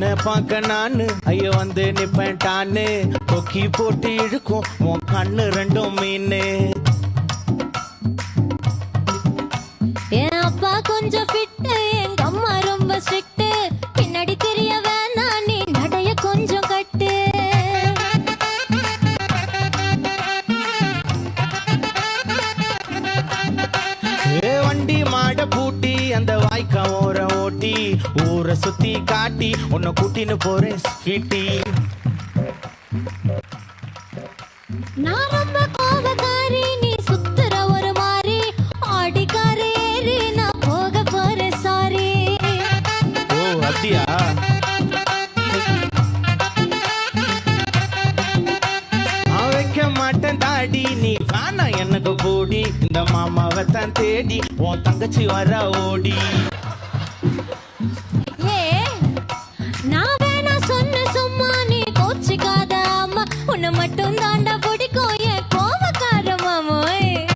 உன்னை பார்க்க நானு ஐயோ வந்து நிப்பேன்டான்னு கொக்கி போட்டு இழுக்கும் உன் கண்ணு ரெண்டும் மீனு. என் அப்பா கொஞ்சம் ஃபிட்டு, எங்க அம்மா ரொம்ப ஸ்ட்ரிக்ட். பின்னாடி தெரிய வேணா நீ நடைய கொஞ்சம் கட்டு. வண்டி மாட பூட்டி அந்த வாய்க்கா ஓர ஓட்டி ஊரை சுத்தி காட்டி உன்னை கூட்டின்னு போறேன் ஸ்வீட்டி. நான் ரொம்ப கோபக்காரி, நீ சுத்துற ஒரு மாதிரி. ஆடிக்கார ஏறி நான் போக போறேன் சாரி. ஓ அப்படியா? நான் வைக்க மாட்டேன் தாடி, நீ வேணா எனக்கு கூடி. இந்த மாமாவை தான் தேடி உன் தங்கச்சி வர ஓடி.